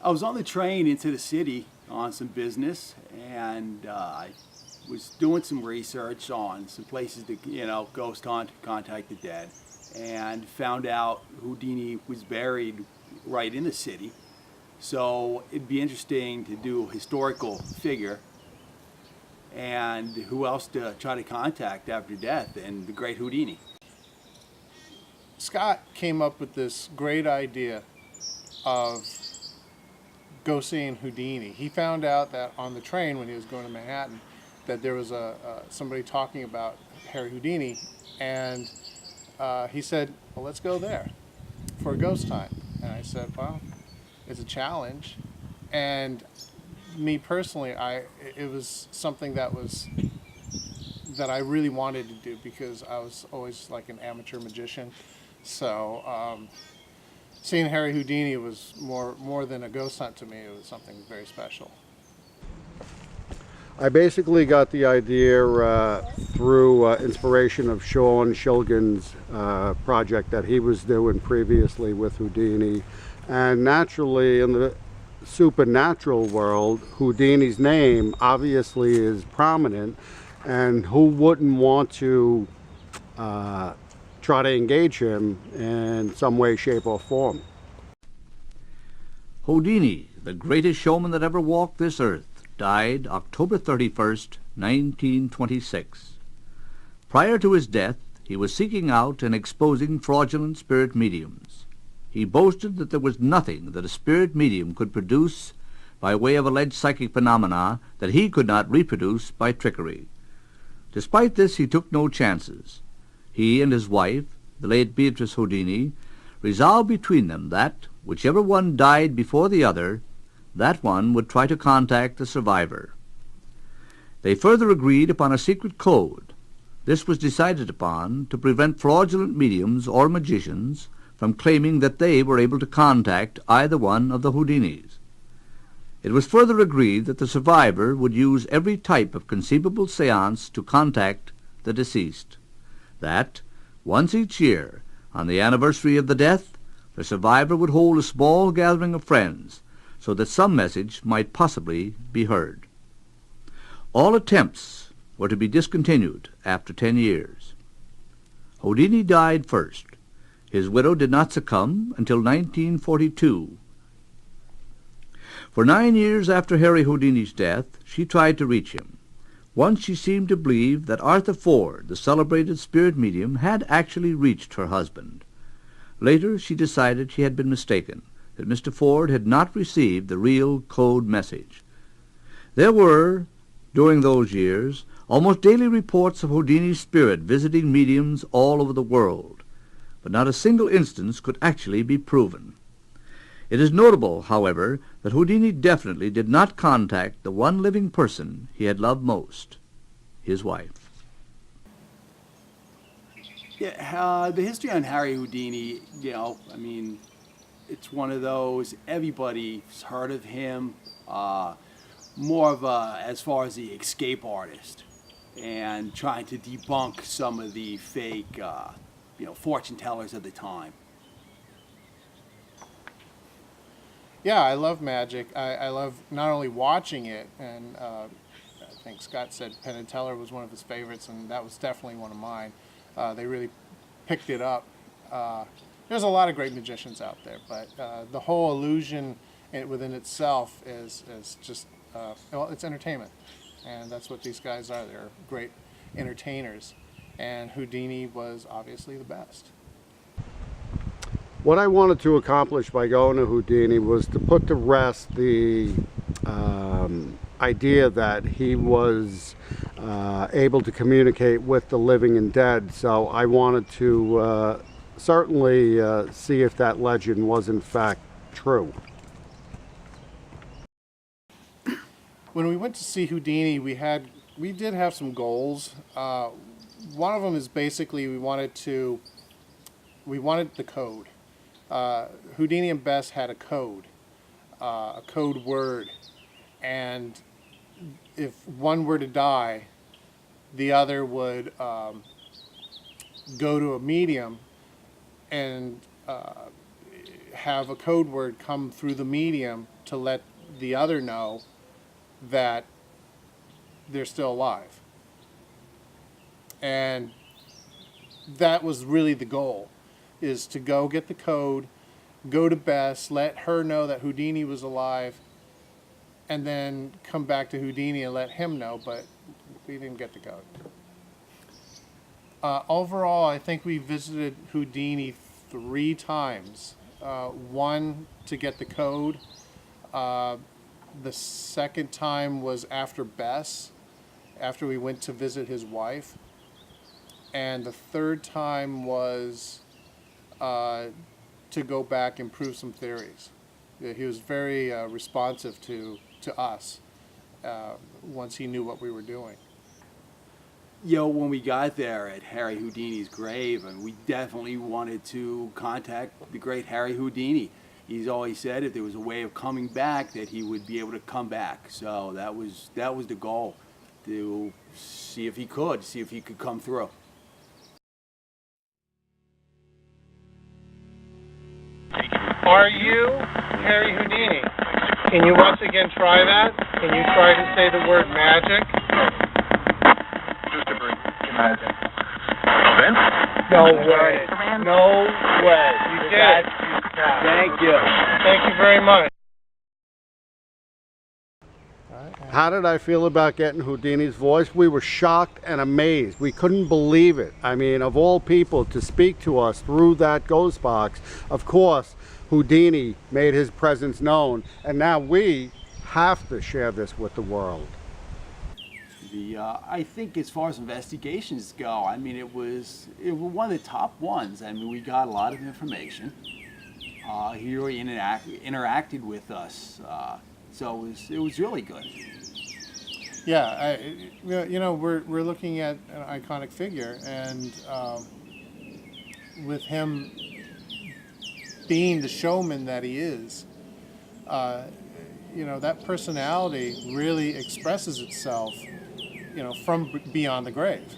I was on the train into the city on some business, and I was doing some research on some places to, ghost hunt, contact the dead, and found out Houdini was buried right in the city. So it'd be interesting to do a historical figure and who else to try to contact after death, and the great Houdini. Scott came up with this great idea of go seeing Houdini. He found out that on the train when he was going to Manhattan that there was somebody talking about Harry Houdini, and he said, well, let's go there for a ghost hunt. And I said, well, it's a challenge. And me personally, it was something that I really wanted to do because I was always like an amateur magician. So seeing Harry Houdini was more than a ghost hunt to me. It was something very special. I basically got the idea through inspiration of Shawn Schildgen's project that he was doing previously with Houdini. And naturally, in the supernatural world, Houdini's name obviously is prominent, and who wouldn't want to try to engage him in some way, shape, or form? Houdini, the greatest showman that ever walked this earth, died October 31st, 1926. Prior to his death, he was seeking out and exposing fraudulent spirit mediums. He boasted that there was nothing that a spirit medium could produce by way of alleged psychic phenomena that he could not reproduce by trickery. Despite this, he took no chances. He and his wife, the late Beatrice Houdini, resolved between them that, whichever one died before the other, that one would try to contact the survivor. They further agreed upon a secret code. This was decided upon to prevent fraudulent mediums or magicians from claiming that they were able to contact either one of the Houdinis. It was further agreed that the survivor would use every type of conceivable seance to contact the deceased. That, once each year, on the anniversary of the death, the survivor would hold a small gathering of friends so that some message might possibly be heard. All attempts were to be discontinued after 10 years. Houdini died first. His widow did not succumb until 1942. For 9 years after Harry Houdini's death, she tried to reach him. Once she seemed to believe that Arthur Ford, the celebrated spirit medium, had actually reached her husband. Later, she decided she had been mistaken, that Mr. Ford had not received the real code message. There were, during those years, almost daily reports of Houdini's spirit visiting mediums all over the world, but not a single instance could actually be proven. It is notable, however, that Houdini definitely did not contact the one living person he had loved most, his wife. Yeah, the history on Harry Houdini, it's one of those, everybody's heard of him, more of a, as far as the escape artist, and trying to debunk some of the fake, fortune tellers of the time. Yeah, I love magic. I love not only watching it, and I think Scott said Penn and Teller was one of his favorites, and that was definitely one of mine. They really picked it up. There's a lot of great magicians out there, but the whole illusion within itself is just, it's entertainment. And that's what these guys are. They're great entertainers. And Houdini was obviously the best. What I wanted to accomplish by going to Houdini was to put to rest the idea that he was able to communicate with the living and dead. So I wanted to certainly see if that legend was in fact true. When we went to see Houdini, we did have some goals. One of them is basically we wanted the code. Houdini and Bess had a code word, and if one were to die, the other would go to a medium and have a code word come through the medium to let the other know that they're still alive. And that was really the goal, is to go get the code, go to Bess, let her know that Houdini was alive, and then come back to Houdini and let him know, but we didn't get the code. Overall, I think we visited Houdini 3 times. One to get the code. The second time was after Bess, after we went to visit his wife. And the third time was to go back and prove some theories. He was very responsive to us once he knew what we were doing. When we got there at Harry Houdini's grave, and we definitely wanted to contact the great Harry Houdini. He's always said if there was a way of coming back, that he would be able to come back. So that was the goal, to see if he could come through. Are you Harry Houdini? Can you once again try that? Can you try to say the word magic? Magic. No way. No way. You did. Thank you. Thank you very much. How did I feel about getting Houdini's voice? We were shocked and amazed. We couldn't believe it. I mean, of all people to speak to us through that ghost box, of course, Houdini made his presence known, and now we have to share this with the world. I think as far as investigations go, I mean, it was one of the top ones. I mean, we got a lot of information. He really interacted with us, so it was really good. Yeah, we're looking at an iconic figure, and with him being the showman that he is, that personality really expresses itself, from beyond the grave,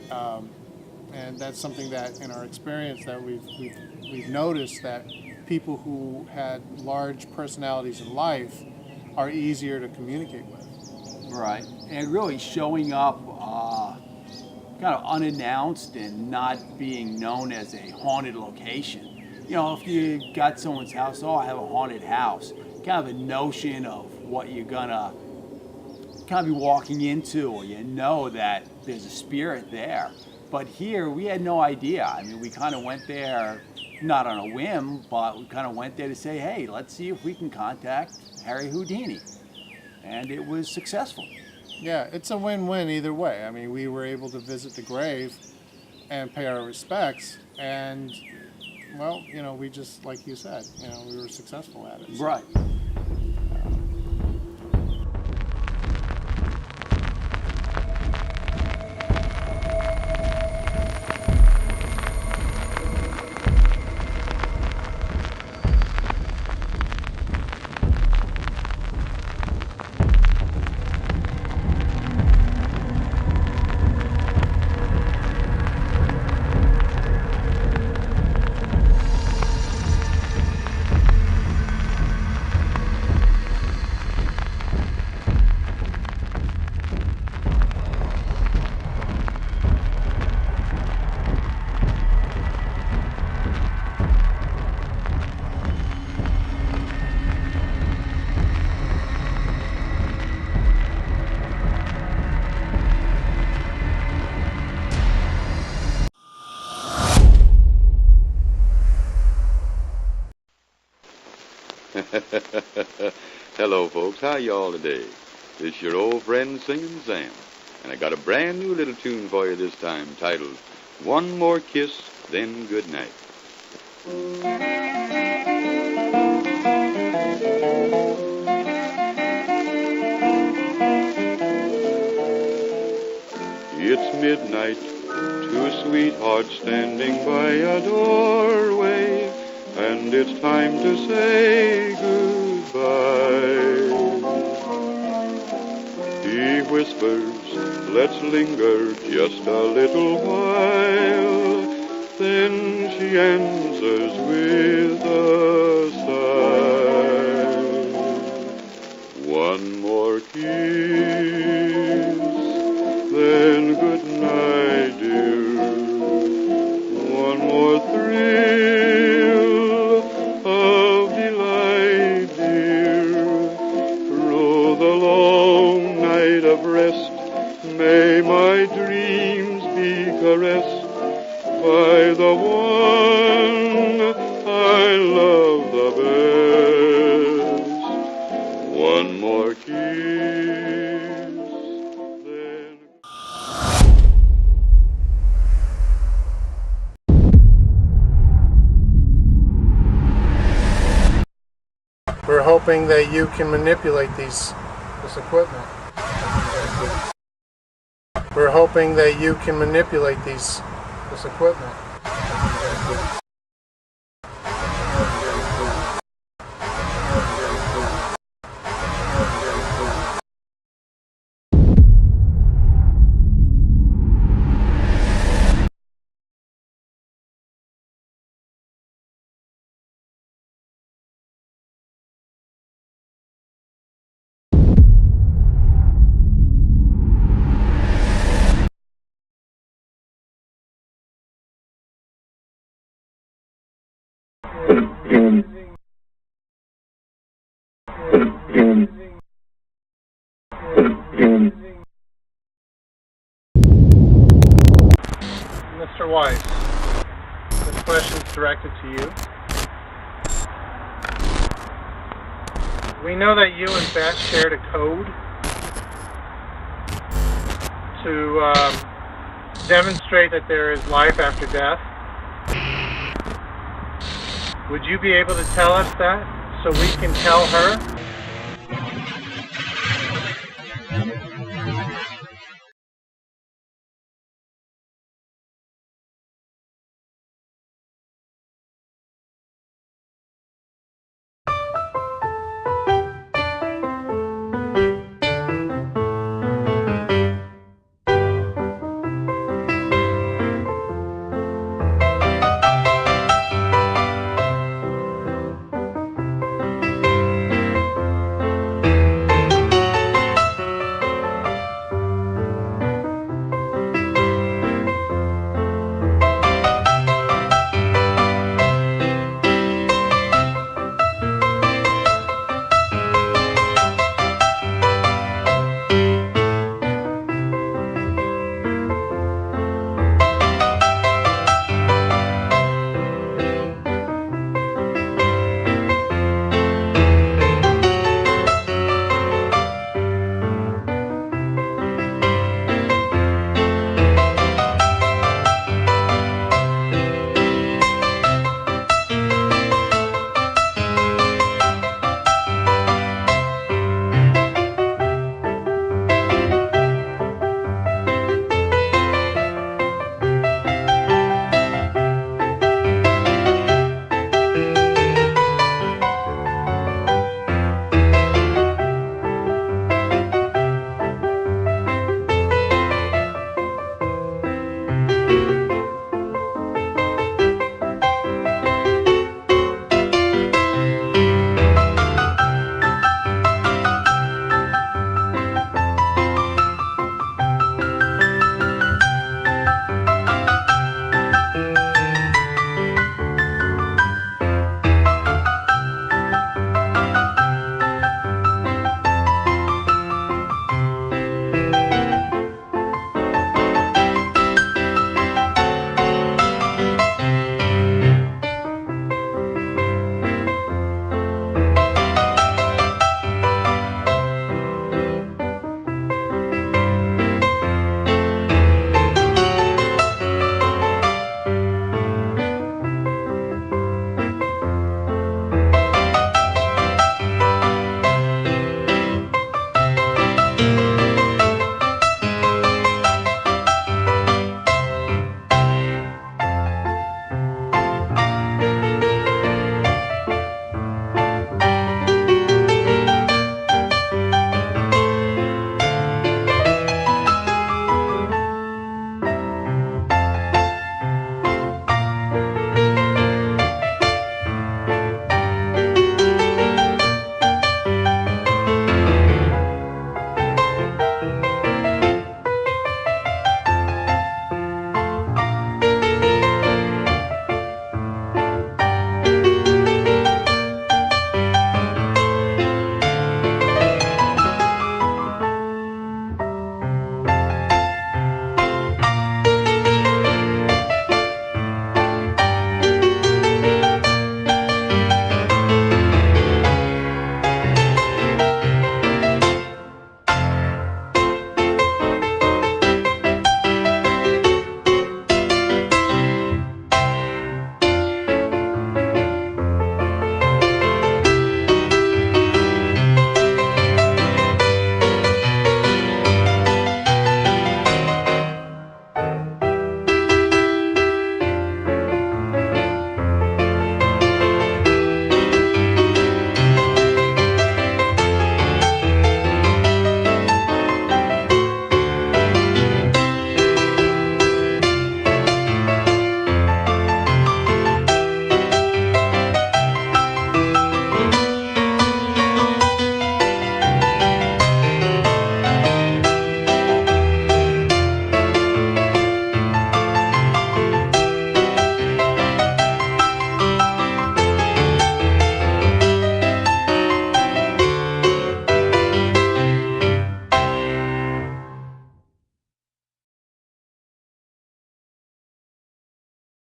and that's something that, in our experience, that we've noticed, that people who had large personalities in life are easier to communicate with. Right, and really showing up kind of unannounced and not being known as a haunted location. If you got someone's house, I have a haunted house, kind of a notion of what you're gonna kind of be walking into, or that there's a spirit there. But here, we had no idea. I mean, we kind of went there, not on a whim, but we kind of went there to say, hey, let's see if we can contact Harry Houdini. And it was successful. Yeah, it's a win-win either way. I mean, we were able to visit the grave and pay our respects, and, well, we just, like you said, we were successful at it. So. Right. Hello, folks. How y'all today? This your old friend Singing Sam. And I got a brand new little tune for you this time, titled One More Kiss, Then Good Night. It's midnight, two sweethearts standing by a doorway, and it's time to say goodbye. He whispers, let's linger just a little while. Then she answers with a sigh. One more kiss, then good night, dear. One more thrill of delight, dear. Through the long night of rest, may my dreams be caressed by the one I love the best. One more kiss, then... We're hoping that you can manipulate this equipment. We're hoping that you can manipulate this equipment. Mr. Wise, this question is directed to you. We know that you and Beth shared a code to demonstrate that there is life after death. Would you be able to tell us that so we can tell her?